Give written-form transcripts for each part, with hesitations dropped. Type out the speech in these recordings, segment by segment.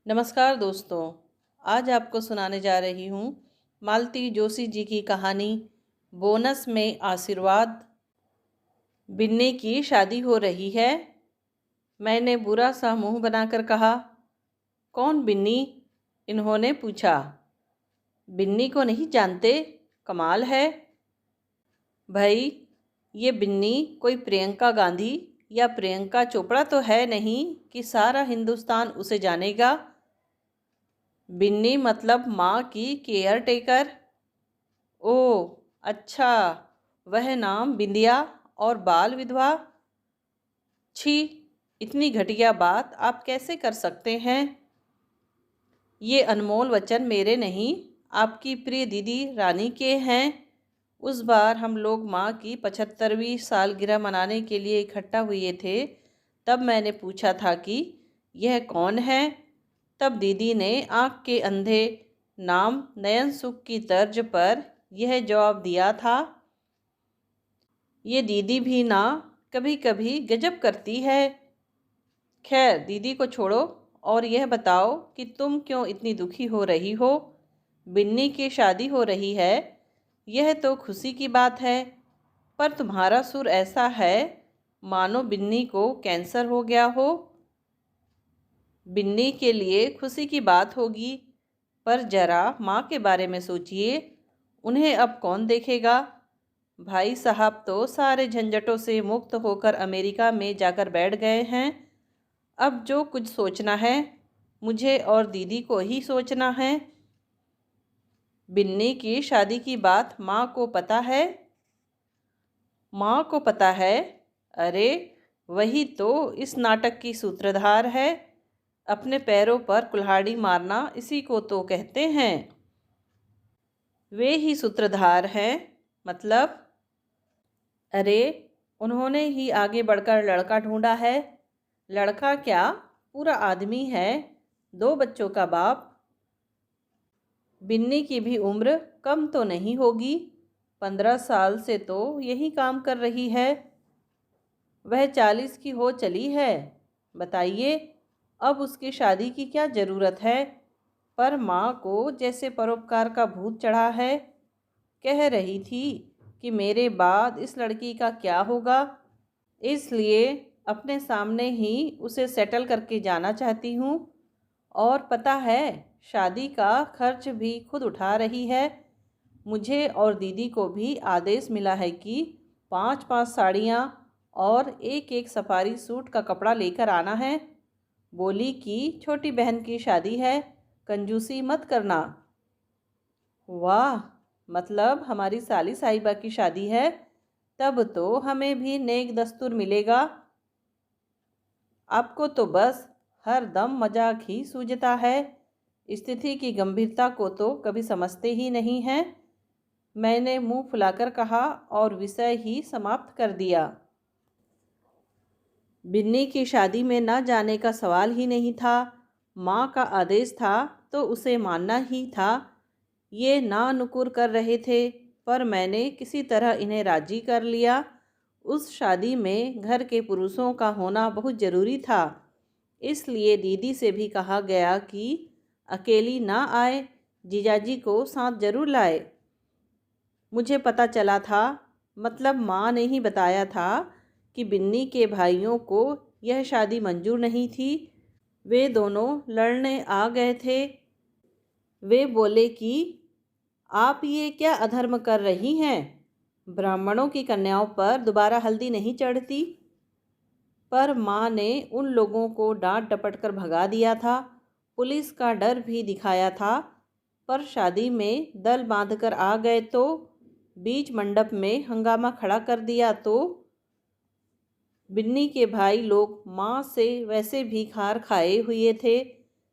नमस्कार दोस्तों। आज आपको सुनाने जा रही हूँ मालती जोशी जी की कहानी बोनस में आशीर्वाद। बिन्नी की शादी हो रही है। मैंने बुरा सा मुंह बनाकर कहा, कौन बिन्नी? इन्होंने पूछा। बिन्नी को नहीं जानते? कमाल है भाई। ये बिन्नी कोई प्रियंका गांधी या प्रियंका चोपड़ा तो है नहीं कि सारा हिंदुस्तान उसे जानेगा। बिन्नी मतलब माँ की केयर टेकर। ओह अच्छा, वह नाम बिंदिया और बाल विधवा। छी, इतनी घटिया बात आप कैसे कर सकते हैं? ये अनमोल वचन मेरे नहीं, आपकी प्रिय दीदी रानी के हैं। उस बार हम लोग माँ की 75वीं सालगिरह मनाने के लिए इकट्ठा हुए थे। तब मैंने पूछा था कि यह कौन है। तब दीदी ने आँख के अंधे नाम नयन सुख की तर्ज पर यह जवाब दिया था। ये दीदी भी ना कभी कभी गजब करती है। खैर दीदी को छोड़ो और यह बताओ कि तुम क्यों इतनी दुखी हो रही हो। बिन्नी की शादी हो रही है, यह तो खुशी की बात है, पर तुम्हारा सुर ऐसा है मानो बिन्नी को कैंसर हो गया हो। बिन्नी के लिए खुशी की बात होगी, पर जरा माँ के बारे में सोचिए, उन्हें अब कौन देखेगा। भाई साहब तो सारे झंझटों से मुक्त होकर अमेरिका में जाकर बैठ गए हैं। अब जो कुछ सोचना है मुझे और दीदी को ही सोचना है। बिन्नी की शादी की बात माँ को पता है? माँ को पता है? अरे वही तो इस नाटक की सूत्रधार है। अपने पैरों पर कुल्हाड़ी मारना इसी को तो कहते हैं। वे ही सूत्रधार हैं मतलब? अरे उन्होंने ही आगे बढ़कर लड़का ढूंढा है। लड़का क्या, पूरा आदमी है, 2 बच्चों का बाप। बिन्नी की भी उम्र कम तो नहीं होगी, 15 साल से तो यही काम कर रही है। वह 40 की हो चली है। बताइए अब उसकी शादी की क्या ज़रूरत है। पर माँ को जैसे परोपकार का भूत चढ़ा है। कह रही थी कि मेरे बाद इस लड़की का क्या होगा, इसलिए अपने सामने ही उसे सेटल करके जाना चाहती हूँ। और पता है, शादी का खर्च भी खुद उठा रही है। मुझे और दीदी को भी आदेश मिला है कि 5-5 साड़ियाँ और एक सफारी सूट का कपड़ा लेकर आना है। बोली कि छोटी बहन की शादी है, कंजूसी मत करना। वाह, मतलब हमारी साली साहिबा की शादी है, तब तो हमें भी नेक दस्तूर मिलेगा। आपको तो बस हर दम मजाक ही सूझता है, स्थिति की गंभीरता को तो कभी समझते ही नहीं हैं। मैंने मुंह फुलाकर कहा और विषय ही समाप्त कर दिया। बिन्नी की शादी में न जाने का सवाल ही नहीं था। माँ का आदेश था तो उसे मानना ही था। ये ना नुकुर कर रहे थे, पर मैंने किसी तरह इन्हें राजी कर लिया। उस शादी में घर के पुरुषों का होना बहुत ज़रूरी था, इसलिए दीदी से भी कहा गया कि अकेली ना आए, जीजाजी को साथ जरूर लाए। मुझे पता चला था, मतलब माँ ने ही बताया था कि बिन्नी के भाइयों को यह शादी मंजूर नहीं थी। वे दोनों लड़ने आ गए थे। वे बोले कि आप ये क्या अधर्म कर रही हैं, ब्राह्मणों की कन्याओं पर दोबारा हल्दी नहीं चढ़ती। पर माँ ने उन लोगों को डांट डपट कर भगा दिया था, पुलिस का डर भी दिखाया था। पर शादी में दल बांधकर आ गए तो बीच मंडप में हंगामा खड़ा कर दिया तो बिन्नी के भाई लोग माँ से वैसे भी खार खाए हुए थे।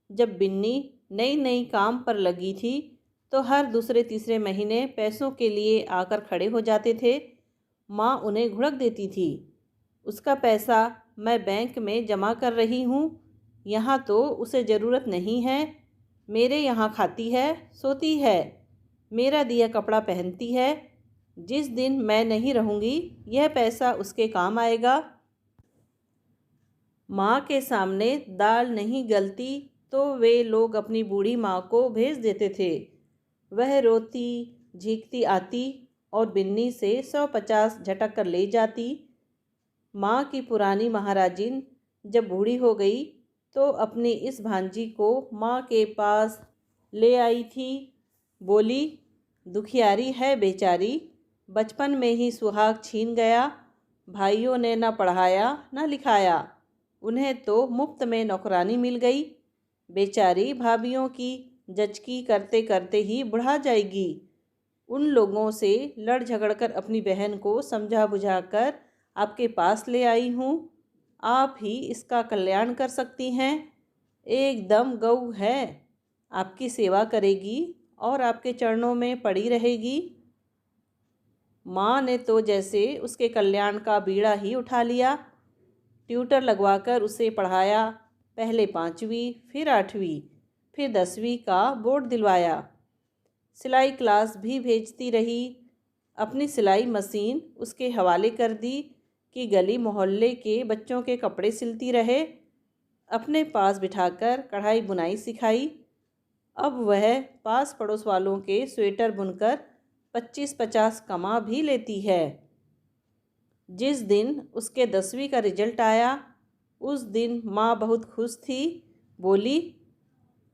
जब बिन्नी नई नई काम पर लगी थी तो हर दूसरे तीसरे महीने पैसों के लिए आकर खड़े हो जाते थे। माँ उन्हें घुड़क देती थी, उसका पैसा मैं बैंक में जमा कर रही हूँ, यहाँ तो उसे ज़रूरत नहीं है। मेरे यहाँ खाती है, सोती है, मेरा दिया कपड़ा पहनती है। जिस दिन मैं नहीं रहूँगी यह पैसा उसके काम आएगा। माँ के सामने दाल नहीं गलती तो वे लोग अपनी बूढ़ी माँ को भेज देते थे। वह रोती झींकती आती और बिन्नी से 150 झटक कर ले जाती। माँ की पुरानी महाराजिन जब बूढ़ी हो गई तो अपनी इस भांजी को माँ के पास ले आई थी। बोली, दुखियारी है बेचारी, बचपन में ही सुहाग छीन गया, भाइयों ने न पढ़ाया न लिखाया, उन्हें तो मुफ्त में नौकरानी मिल गई। बेचारी भाभीयों की जचकी करते करते ही बुढ़ा जाएगी। उन लोगों से लड़ झगड़ कर अपनी बहन को समझा बुझाकर आपके पास ले आई हूँ। आप ही इसका कल्याण कर सकती हैं। एकदम गऊ है, आपकी सेवा करेगी और आपके चरणों में पड़ी रहेगी। माँ ने तो जैसे उसके कल्याण का बीड़ा ही उठा लिया। ट्यूटर लगवाकर उसे पढ़ाया। पहले 5वीं, फिर 8वीं, फिर 10वीं का बोर्ड दिलवाया। सिलाई क्लास भी भेजती रही। अपनी सिलाई मशीन उसके हवाले कर दी कि गली मोहल्ले के बच्चों के कपड़े सिलती रहे। अपने पास बिठाकर कढ़ाई बुनाई सिखाई। अब वह पास पड़ोस वालों के स्वेटर बुनकर 25-50 कमा भी लेती है। जिस दिन उसके 10वीं का रिजल्ट आया उस दिन माँ बहुत खुश थी। बोली,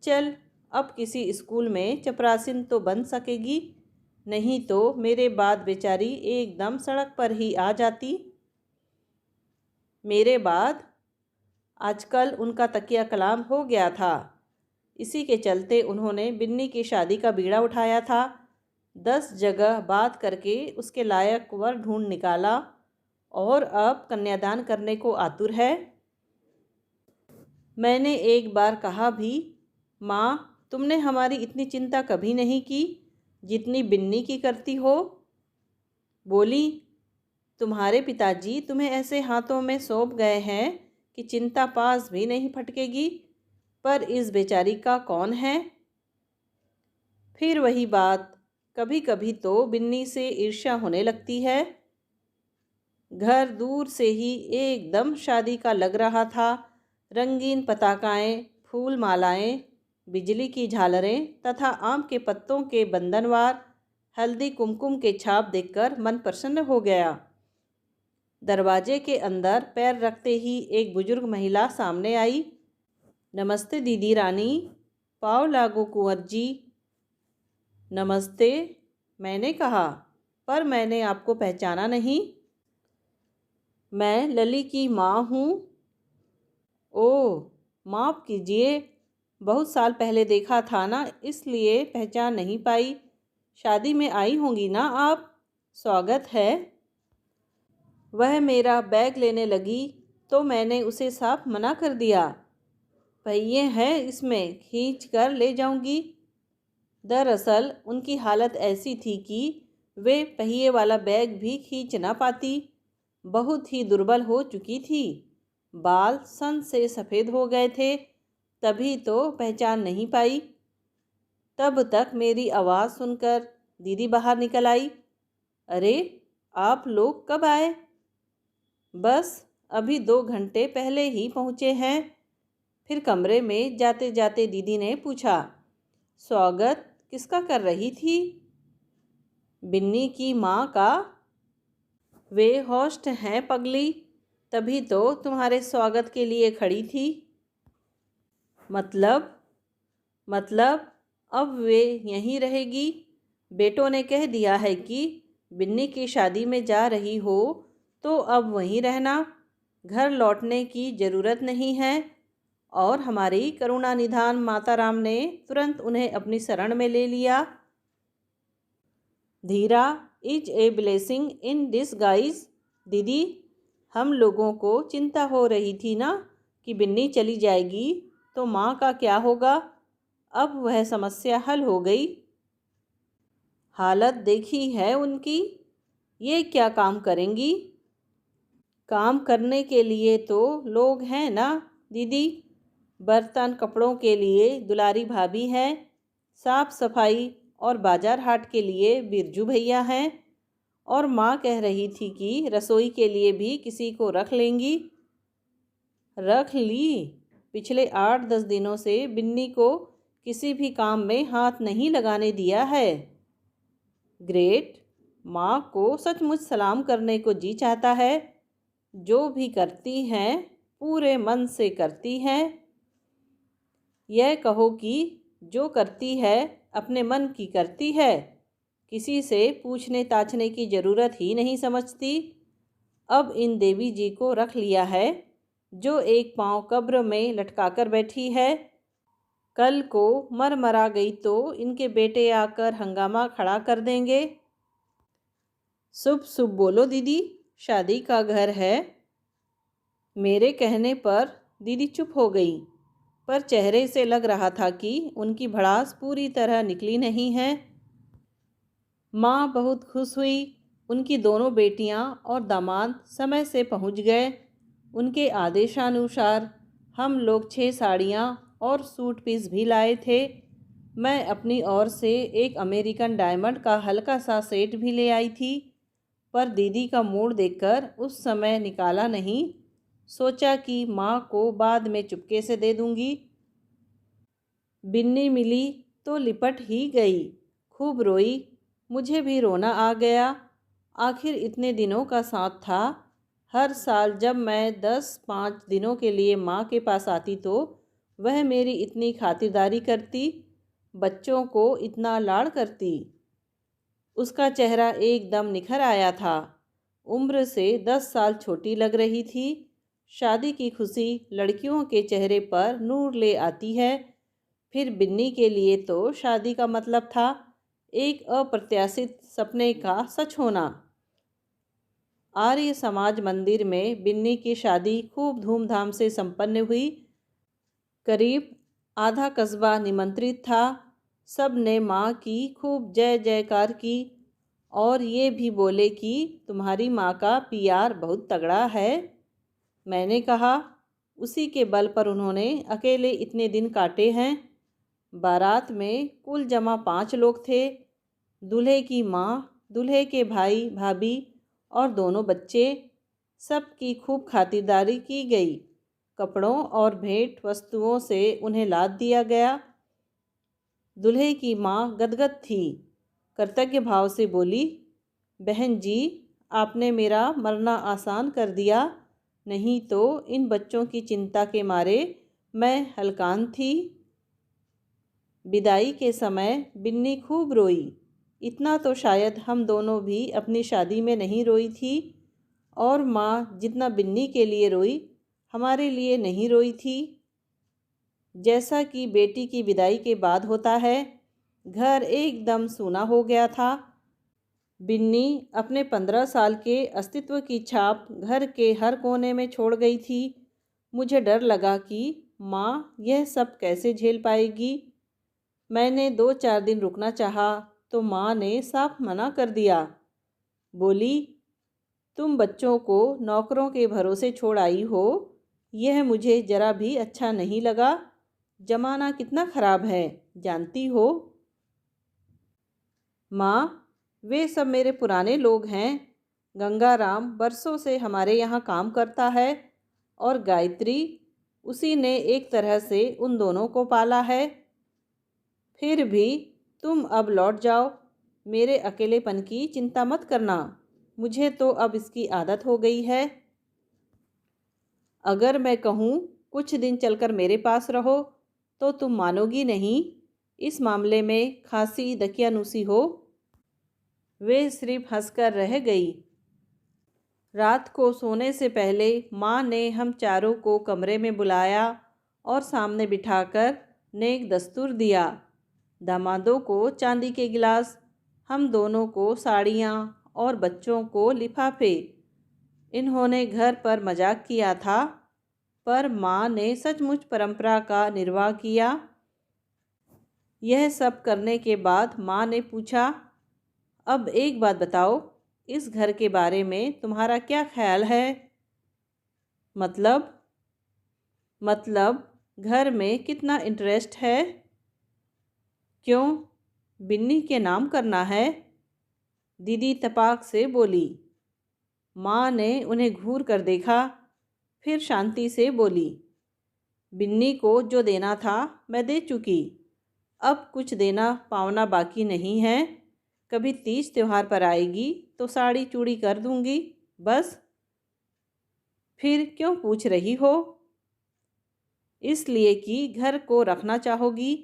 चल अब किसी स्कूल में चपरासिन तो बन सकेगी, नहीं तो मेरे बाद बेचारी एकदम सड़क पर ही आ जाती। मेरे बाद आजकल उनका तकिया कलाम हो गया था। इसी के चलते उन्होंने बिन्नी की शादी का बीड़ा उठाया था। 10 जगह बात करके उसके लायक वर ढूंढ निकाला और अब कन्यादान करने को आतुर है। मैंने एक बार कहा भी, माँ तुमने हमारी इतनी चिंता कभी नहीं की जितनी बिन्नी की करती हो। बोली, तुम्हारे पिताजी तुम्हें ऐसे हाथों में सौंप गए हैं कि चिंता पास भी नहीं फटकेगी, पर इस बेचारी का कौन है। फिर वही बात, कभी कभी तो बिन्नी से ईर्ष्या होने लगती है। घर दूर से ही एकदम शादी का लग रहा था। रंगीन पताकाएं, फूल मालाएं, बिजली की झालरें तथा आम के पत्तों के बंधनवार, हल्दी कुमकुम के छाप देखकर मन प्रसन्न हो गया। दरवाजे के अंदर पैर रखते ही एक बुजुर्ग महिला सामने आई। नमस्ते दीदी रानी, पाँव लागो कुंवर जी। नमस्ते, मैंने कहा, पर मैंने आपको पहचाना नहीं। मैं लली की माँ हूँ। ओह, माफ़ कीजिए, बहुत साल पहले देखा था ना, इसलिए पहचान नहीं पाई। शादी में आई होंगी ना आप? स्वागत है। वह मेरा बैग लेने लगी तो मैंने उसे साफ मना कर दिया। पहिए हैं इसमें, खींच कर ले जाऊंगी। दरअसल उनकी हालत ऐसी थी कि वे पहिए वाला बैग भी खींच ना पाती। बहुत ही दुर्बल हो चुकी थी। बाल सन से सफ़ेद हो गए थे, तभी तो पहचान नहीं पाई। तब तक मेरी आवाज़ सुनकर दीदी बाहर निकल आई। अरे, आप लोग कब आए? बस अभी 2 घंटे पहले ही पहुँचे हैं। फिर कमरे में जाते जाते दीदी ने पूछा, स्वागत किसका कर रही थी? बिन्नी की माँ का। वे होस्ट हैं पगली, तभी तो तुम्हारे स्वागत के लिए खड़ी थी। मतलब अब वे यहीं रहेगी। बेटों ने कह दिया है कि बिन्नी की शादी में जा रही हो तो अब वहीं रहना, घर लौटने की ज़रूरत नहीं है। और हमारी करुणा निधान माता राम ने तुरंत उन्हें अपनी शरण में ले लिया। Dheera is a blessing in disguise. दीदी, हम लोगों को चिंता हो रही थी ना कि बिन्नी चली जाएगी तो माँ का क्या होगा। अब वह समस्या हल हो गई। हालत देखी है उनकी, ये क्या काम करेंगी? काम करने के लिए तो लोग हैं ना दीदी। बर्तन कपड़ों के लिए दुलारी भाभी है, साफ सफाई और बाजार हाट के लिए बिरजू भैया हैं, और माँ कह रही थी कि रसोई के लिए भी किसी को रख लेंगी। रख ली? पिछले 8-10 दिनों से बिन्नी को किसी भी काम में हाथ नहीं लगाने दिया है। ग्रेट, माँ को सचमुच सलाम करने को जी चाहता है। जो भी करती हैं पूरे मन से करती हैं। यह कहो कि जो करती है अपने मन की करती है, किसी से पूछने ताछने की ज़रूरत ही नहीं समझती। अब इन देवी जी को रख लिया है, जो एक पाँव कब्र में लटकाकर बैठी है। कल को मर मरा गई तो इनके बेटे आकर हंगामा खड़ा कर देंगे। शुभ शुभ बोलो दीदी, शादी का घर है। मेरे कहने पर दीदी चुप हो गई, पर चेहरे से लग रहा था कि उनकी भड़ास पूरी तरह निकली नहीं है। माँ बहुत खुश हुई। उनकी दोनों बेटियाँ और दामाद समय से पहुँच गए। उनके आदेशानुसार हम लोग 6 साड़ियाँ और सूट पीस भी लाए थे। मैं अपनी ओर से एक अमेरिकन डायमंड का हल्का सा सेट भी ले आई थी, पर दीदी का मूड देखकर उस समय निकाला नहीं। सोचा कि माँ को बाद में चुपके से दे दूँगी। बिन्नी मिली तो लिपट ही गई, खूब रोई। मुझे भी रोना आ गया। आखिर इतने दिनों का साथ था। हर साल जब मैं 10-5 दिनों के लिए माँ के पास आती तो वह मेरी इतनी खातिरदारी करती, बच्चों को इतना लाड़ करती। उसका चेहरा एकदम निखर आया था। उम्र से 10 साल छोटी लग रही थी। शादी की खुशी लड़कियों के चेहरे पर नूर ले आती है। फिर बिन्नी के लिए तो शादी का मतलब था एक अप्रत्याशित सपने का सच होना। आर्य समाज मंदिर में बिन्नी की शादी खूब धूमधाम से संपन्न हुई। करीब आधा कस्बा निमंत्रित था। सब ने माँ की खूब जय जयकार की और ये भी बोले कि तुम्हारी माँ का पीआर बहुत तगड़ा है। मैंने कहा उसी के बल पर उन्होंने अकेले इतने दिन काटे हैं। बारात में कुल जमा 5 लोग थे। दूल्हे की माँ, दूल्हे के भाई भाभी और दोनों बच्चे। सब की खूब खातिरदारी की गई। कपड़ों और भेंट वस्तुओं से उन्हें लाद दिया गया। दूल्हे की माँ गदगद थी। कृतज्ञ भाव से बोली, बहन जी, आपने मेरा मरना आसान कर दिया, नहीं तो इन बच्चों की चिंता के मारे मैं हलकान थी। विदाई के समय बिन्नी खूब रोई। इतना तो शायद हम दोनों भी अपनी शादी में नहीं रोई थी। और माँ जितना बिन्नी के लिए रोई, हमारे लिए नहीं रोई थी। जैसा कि बेटी की विदाई के बाद होता है, घर एकदम सूना हो गया था। बिन्नी अपने 15 साल के अस्तित्व की छाप घर के हर कोने में छोड़ गई थी। मुझे डर लगा कि माँ यह सब कैसे झेल पाएगी। मैंने 2-4 दिन रुकना चाहा तो माँ ने साफ मना कर दिया। बोली, तुम बच्चों को नौकरों के भरोसे छोड़ आई हो, यह मुझे जरा भी अच्छा नहीं लगा। जमाना कितना खराब है, जानती हो। माँ, वे सब मेरे पुराने लोग हैं। गंगाराम बरसों से हमारे यहाँ काम करता है और गायत्री, उसी ने एक तरह से उन दोनों को पाला है। फिर भी तुम अब लौट जाओ। मेरे अकेलेपन की चिंता मत करना। मुझे तो अब इसकी आदत हो गई है। अगर मैं कहूँ कुछ दिन चलकर मेरे पास रहो तो तुम मानोगी नहीं। इस मामले में खासी दकियानूसी हो। वे सिर्फ हंसकर रह गई। रात को सोने से पहले माँ ने हम चारों को कमरे में बुलाया और सामने बिठाकर नेक दस्तूर दिया। दामादों को चांदी के गिलास, हम दोनों को साड़ियाँ और बच्चों को लिफाफे। इन्होंने घर पर मजाक किया था, पर माँ ने सचमुच परंपरा का निर्वाह किया। यह सब करने के बाद माँ ने पूछा, अब एक बात बताओ, इस घर के बारे में तुम्हारा क्या ख्याल है? मतलब घर में कितना इंटरेस्ट है? क्यों, बिन्नी के नाम करना है? दीदी तपाक से बोली। माँ ने उन्हें घूर कर देखा, फिर शांति से बोली, बिन्नी को जो देना था मैं दे चुकी, अब कुछ देना पावना बाकी नहीं है। कभी तीज त्योहार पर आएगी तो साड़ी चूड़ी कर दूंगी, बस। फिर क्यों पूछ रही हो? इसलिए कि घर को रखना चाहोगी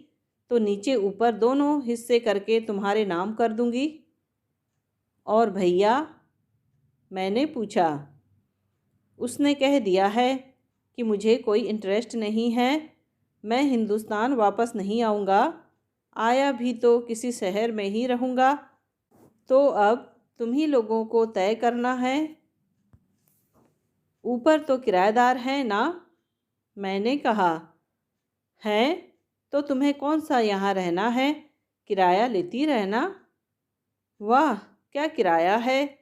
तो नीचे ऊपर दोनों हिस्से करके तुम्हारे नाम कर दूंगी। और भैया? मैंने पूछा। उसने कह दिया है कि मुझे कोई इंटरेस्ट नहीं है, मैं हिंदुस्तान वापस नहीं आऊँगा, आया भी तो किसी शहर में ही रहूँगा। तो अब तुम ही लोगों को तय करना है। ऊपर तो किराएदार हैं ना? मैंने कहा। हैं तो तुम्हें कौन सा यहाँ रहना है, किराया लेती रहना। वाह, क्या किराया है?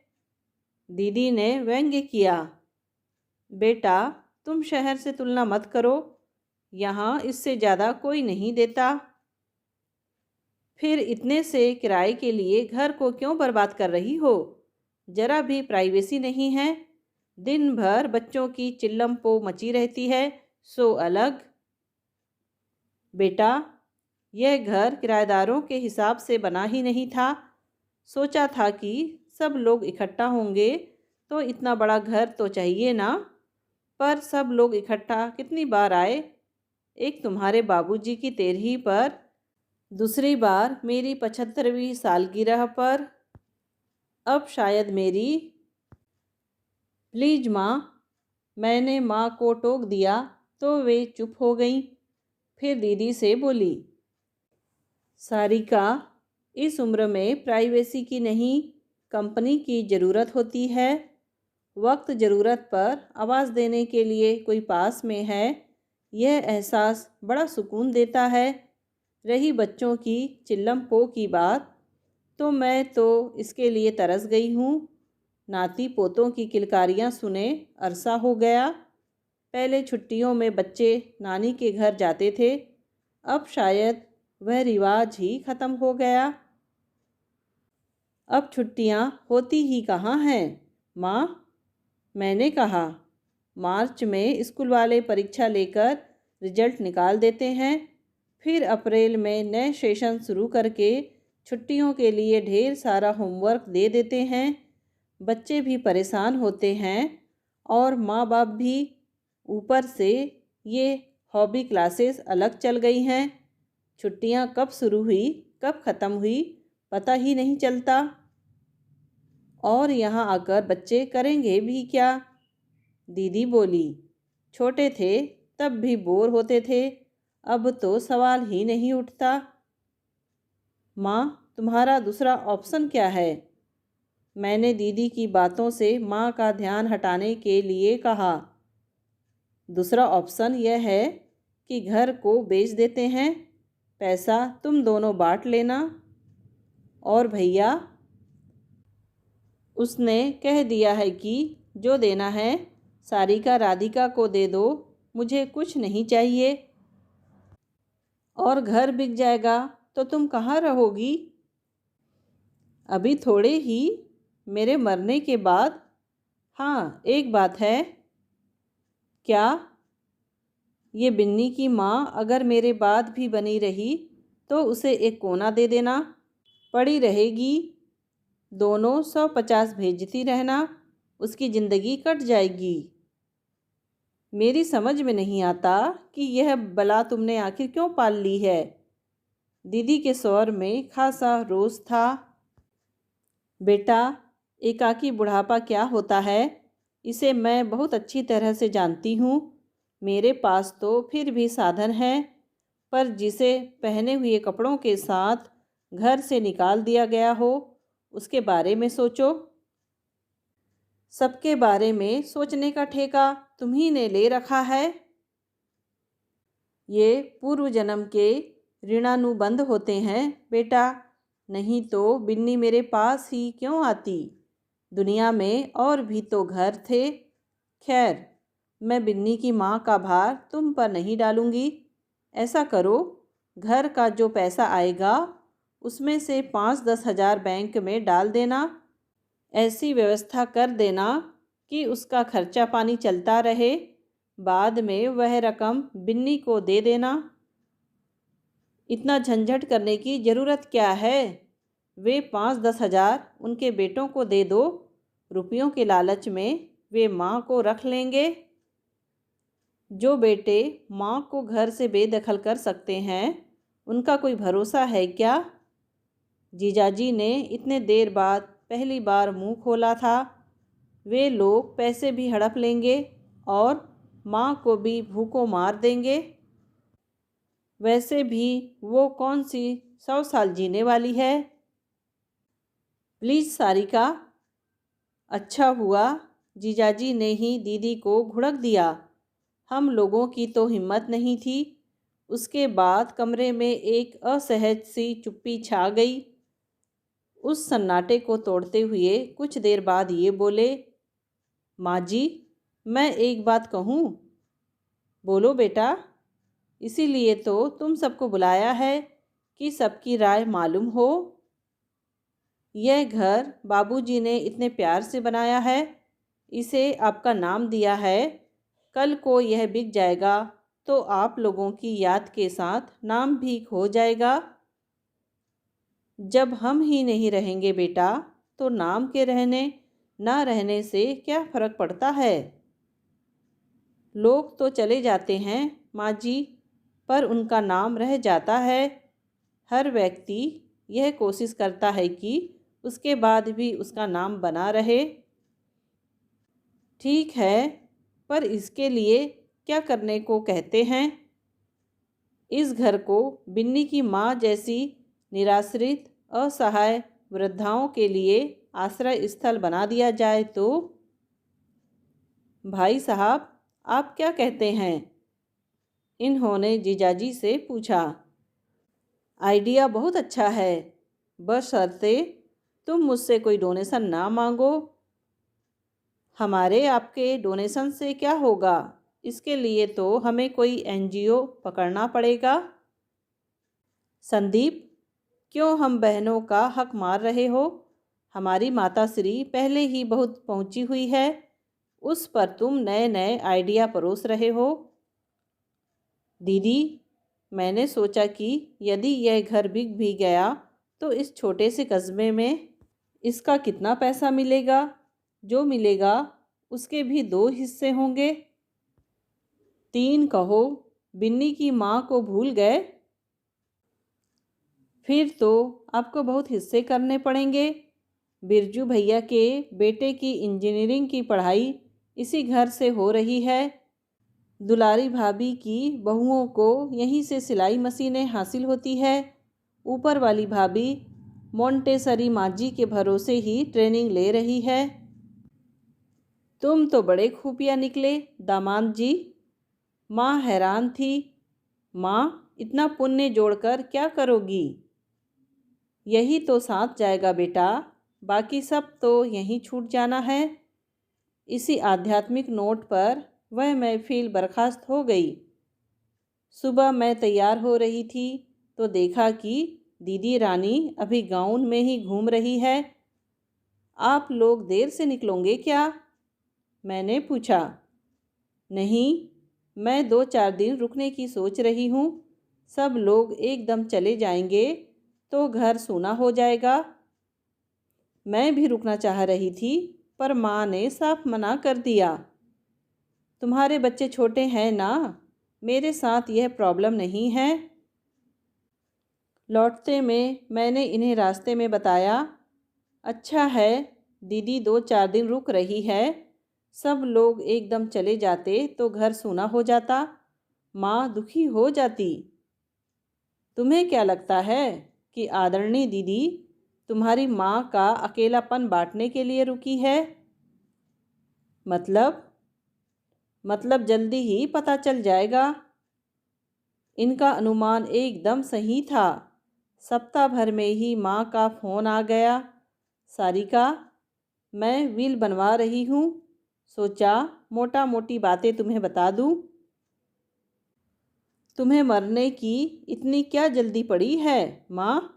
दीदी ने व्यंग्य किया। बेटा, तुम शहर से तुलना मत करो, यहाँ इससे ज़्यादा कोई नहीं देता। फिर इतने से किराए के लिए घर को क्यों बर्बाद कर रही हो? ज़रा भी प्राइवेसी नहीं है, दिन भर बच्चों की चिल्लम-पो मची रहती है, सो अलग। बेटा, यह घर किराएदारों के हिसाब से बना ही नहीं था। सोचा था कि सब लोग इकट्ठा होंगे तो इतना बड़ा घर तो चाहिए ना। पर सब लोग इकट्ठा कितनी बार आए? एक तुम्हारे बाबूजी की 13वीं पर, दूसरी बार मेरी 75वीं सालगिरह पर, अब शायद मेरी। प्लीज माँ। मैंने माँ को टोक दिया तो वे चुप हो गईं। फिर दीदी से बोली, सारिका, इस उम्र में प्राइवेसी की नहीं, कंपनी की ज़रूरत होती है। वक्त ज़रूरत पर आवाज़ देने के लिए कोई पास में है, यह एहसास बड़ा सुकून देता है। रही बच्चों की चिल्लम पो की बात, तो मैं तो इसके लिए तरस गई हूँ। नाती पोतों की किलकारियाँ सुने अरसा हो गया। पहले छुट्टियों में बच्चे नानी के घर जाते थे, अब शायद वह रिवाज ही ख़त्म हो गया। अब छुट्टियाँ होती ही कहाँ हैं माँ? मैंने कहा। मार्च में स्कूल वाले परीक्षा लेकर रिजल्ट निकाल देते हैं, फिर अप्रैल में नए सेशन शुरू करके छुट्टियों के लिए ढेर सारा होमवर्क दे देते हैं। बच्चे भी परेशान होते हैं और माँ बाप भी। ऊपर से ये हॉबी क्लासेस अलग चल गई हैं। छुट्टियाँ कब शुरू हुई कब ख़त्म हुई पता ही नहीं चलता। और यहाँ आकर बच्चे करेंगे भी क्या? दीदी बोली, छोटे थे तब भी बोर होते थे, अब तो सवाल ही नहीं उठता। माँ, तुम्हारा दूसरा ऑप्शन क्या है? मैंने दीदी की बातों से माँ का ध्यान हटाने के लिए कहा। दूसरा ऑप्शन यह है कि घर को बेच देते हैं, पैसा तुम दोनों बांट लेना। और भैया? उसने कह दिया है कि जो देना है सारिका राधिका को दे दो, मुझे कुछ नहीं चाहिए। और घर बिक जाएगा तो तुम कहाँ रहोगी? अभी थोड़े ही, मेरे मरने के बाद। हाँ, एक बात है। क्या? ये बिन्नी की माँ अगर मेरे बाद भी बनी रही तो उसे एक कोना दे देना, पड़ी रहेगी। दोनों 150 भेजती रहना, उसकी ज़िंदगी कट जाएगी। मेरी समझ में नहीं आता कि यह बला तुमने आखिर क्यों पाल ली है। दीदी के स्वर में खासा रोष था। बेटा, एकाकी बुढ़ापा क्या होता है, इसे मैं बहुत अच्छी तरह से जानती हूँ। मेरे पास तो फिर भी साधन है, पर जिसे पहने हुए कपड़ों के साथ घर से निकाल दिया गया हो, उसके बारे में सोचो। सबके बारे में सोचने का ठेका तुम्ही ने ले रखा है। ये पूर्व जन्म के ऋणानुबंध होते हैं बेटा, नहीं तो बिन्नी मेरे पास ही क्यों आती। दुनिया में और भी तो घर थे। खैर, मैं बिन्नी की माँ का भार तुम पर नहीं डालूँगी। ऐसा करो, घर का जो पैसा आएगा उसमें से 5-10 हज़ार बैंक में डाल देना। ऐसी व्यवस्था कर देना कि उसका खर्चा पानी चलता रहे। बाद में वह रकम बिन्नी को दे देना। इतना झंझट करने की ज़रूरत क्या है? वे 5-10 हज़ार उनके बेटों को दे दो। रुपयों के लालच में वे माँ को रख लेंगे। जो बेटे माँ को घर से बेदखल कर सकते हैं, उनका कोई भरोसा है क्या? जीजाजी ने इतने देर बाद पहली बार मुंह खोला था। वे लोग पैसे भी हड़प लेंगे और माँ को भी भूखों मार देंगे। वैसे भी वो कौन सी 100 साल जीने वाली है। प्लीज़ सारिका। अच्छा हुआ जीजाजी ने ही दीदी को घुड़क दिया। हम लोगों की तो हिम्मत नहीं थी। उसके बाद कमरे में एक असहज सी चुप्पी छा गई। उस सन्नाटे को तोड़ते हुए कुछ देर बाद ये बोले, माँ जी, मैं एक बात कहूँ? बोलो बेटा। इसीलिए तो तुम सबको बुलाया है कि सबकी राय मालूम हो। यह घर बाबूजी ने इतने प्यार से बनाया है, इसे आपका नाम दिया है। कल को यह बिक जाएगा तो आप लोगों की याद के साथ नाम भी खो जाएगा। जब हम ही नहीं रहेंगे बेटा, तो नाम के रहने ना रहने से क्या फ़र्क पड़ता है? लोग तो चले जाते हैं माँ जी, पर उनका नाम रह जाता है। हर व्यक्ति यह कोशिश करता है कि उसके बाद भी उसका नाम बना रहे। ठीक है, पर इसके लिए क्या करने को कहते हैं? इस घर को बिन्नी की माँ जैसी निराश्रित असहाय वृद्धाओं के लिए आश्रय स्थल बना दिया जाए तो? भाई साहब, आप क्या कहते हैं? इन्होंने जीजाजी से पूछा। आइडिया बहुत अच्छा है, बशर्ते तुम मुझसे कोई डोनेशन ना मांगो। हमारे आपके डोनेशन से क्या होगा? इसके लिए तो हमें कोई एनजीओ पकड़ना पड़ेगा। संदीप, क्यों हम बहनों का हक मार रहे हो? हमारी माताश्री पहले ही बहुत पहुंची हुई है, उस पर तुम नए नए आइडिया परोस रहे हो। दीदी, मैंने सोचा कि यदि यह घर बिक भी गया तो इस छोटे से कस्बे में इसका कितना पैसा मिलेगा? जो मिलेगा उसके भी 2 हिस्से होंगे। 3 कहो। बिन्नी की माँ को भूल गए? फिर तो आपको बहुत हिस्से करने पड़ेंगे। बिरजू भैया के बेटे की इंजीनियरिंग की पढ़ाई इसी घर से हो रही है। दुलारी भाभी की बहुओं को यहीं से सिलाई मशीनें हासिल होती है। ऊपर वाली भाभी मोंटेसरी माँजी के भरोसे ही ट्रेनिंग ले रही है। तुम तो बड़े खुफिया निकले दामाद जी। माँ हैरान थी। माँ, इतना पुण्य जोड़कर क्या करोगी? यही तो साथ जाएगा बेटा, बाकी सब तो यहीं छूट जाना है। इसी आध्यात्मिक नोट पर वह महफिल बर्खास्त हो गई। सुबह मैं तैयार हो रही थी तो देखा कि दीदी रानी अभी गाउन में ही घूम रही है। आप लोग देर से निकलोगे क्या? मैंने पूछा। नहीं, मैं 2-4 दिन रुकने की सोच रही हूँ। सब लोग एकदम चले जाएंगे तो घर सूना हो जाएगा। मैं भी रुकना चाह रही थी, पर माँ ने साफ मना कर दिया। तुम्हारे बच्चे छोटे हैं ना, मेरे साथ यह प्रॉब्लम नहीं है। लौटते में मैंने इन्हें रास्ते में बताया। अच्छा है, दीदी 2-4 दिन रुक रही है। सब लोग एकदम चले जाते तो घर सूना हो जाता, माँ दुखी हो जाती। तुम्हें क्या लगता है कि आदरणीय दीदी तुम्हारी माँ का अकेलापन बांटने के लिए रुकी है? मतलब जल्दी ही पता चल जाएगा। इनका अनुमान एकदम सही था। सप्ताह भर में ही माँ का फ़ोन आ गया। सारिका, मैं विल बनवा रही हूँ, सोचा मोटा मोटी बातें तुम्हें बता दूँ। तुम्हें मरने की इतनी क्या जल्दी पड़ी है माँ?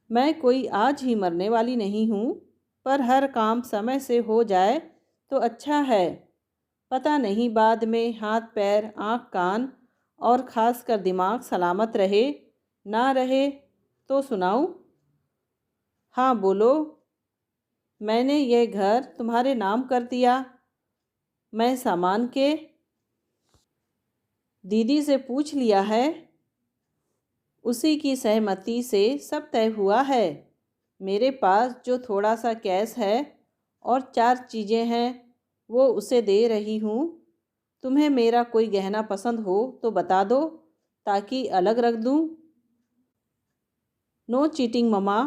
मैं कोई आज ही मरने वाली नहीं हूँ, पर हर काम समय से हो जाए तो अच्छा है। पता नहीं बाद में हाथ पैर आँख कान और ख़ास कर दिमाग सलामत रहे ना रहे तो सुनाऊं? हाँ बोलो। मैंने यह घर तुम्हारे नाम कर दिया। मैं सामान के दीदी से पूछ लिया है। उसी की सहमति से सब तय हुआ है। मेरे पास जो थोड़ा सा कैश है और 4 चीज़ें हैं वो उसे दे रही हूँ। तुम्हें मेरा कोई गहना पसंद हो तो बता दो ताकि अलग रख दूँ। No cheating mama.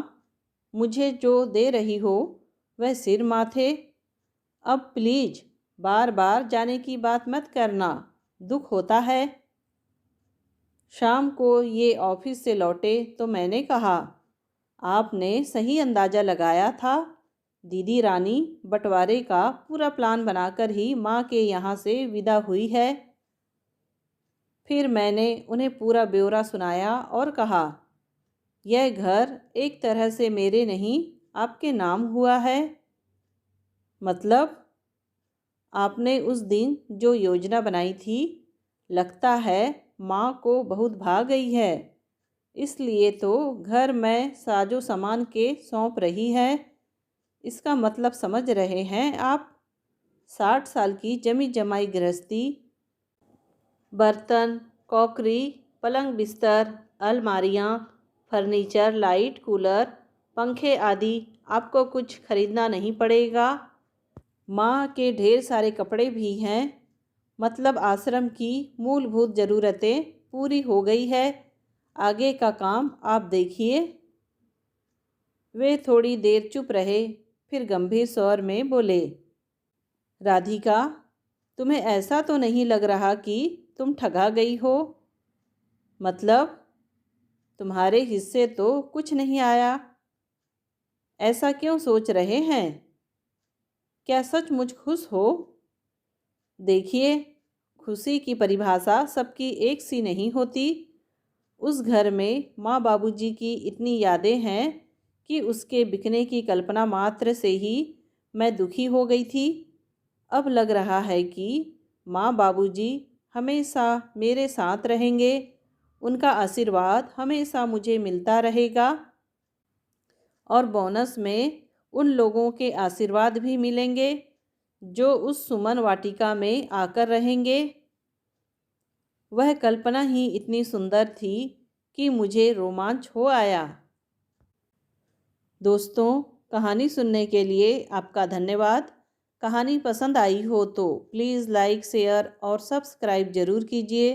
मुझे जो दे रही हो वह सिर माथे। अब प्लीज़ बार बार जाने की बात मत करना, दुख होता है। शाम को ये ऑफिस से लौटे तो मैंने कहा, आपने सही अंदाज़ा लगाया था। दीदी रानी बंटवारे का पूरा प्लान बनाकर ही माँ के यहाँ से विदा हुई है। फिर मैंने उन्हें पूरा ब्यौरा सुनाया और कहा, यह घर एक तरह से मेरे नहीं आपके नाम हुआ है। मतलब? आपने उस दिन जो योजना बनाई थी, लगता है माँ को बहुत भा गई है। इसलिए तो घर में साजो सामान के सौंप रही है। इसका मतलब समझ रहे हैं आप? 60 साल की जमी जमाई गृहस्थी, बर्तन, क्रॉकरी, पलंग बिस्तर, अलमारियाँ, फर्नीचर, लाइट, कूलर, पंखे आदि आपको कुछ खरीदना नहीं पड़ेगा। माँ के ढेर सारे कपड़े भी हैं। मतलब आश्रम की मूलभूत ज़रूरतें पूरी हो गई है। आगे का काम आप देखिए। वे थोड़ी देर चुप रहे, फिर गंभीर स्वर में बोले, राधिका, तुम्हें ऐसा तो नहीं लग रहा कि तुम ठगा गई हो? मतलब? तुम्हारे हिस्से तो कुछ नहीं आया। ऐसा क्यों सोच रहे हैं? क्या सचमुच खुश हो? देखिए, खुशी की परिभाषा सबकी एक सी नहीं होती। उस घर में माँ बाबूजी की इतनी यादें हैं कि उसके बिकने की कल्पना मात्र से ही मैं दुखी हो गई थी। अब लग रहा है कि माँ बाबूजी हमेशा मेरे साथ रहेंगे। उनका आशीर्वाद हमेशा मुझे मिलता रहेगा और बोनस में उन लोगों के आशीर्वाद भी मिलेंगे जो उस सुमन वाटिका में आकर रहेंगे। वह कल्पना ही इतनी सुंदर थी कि मुझे रोमांच हो आया। दोस्तों, कहानी सुनने के लिए आपका धन्यवाद। कहानी पसंद आई हो तो प्लीज़ लाइक, शेयर और सब्सक्राइब ज़रूर कीजिए।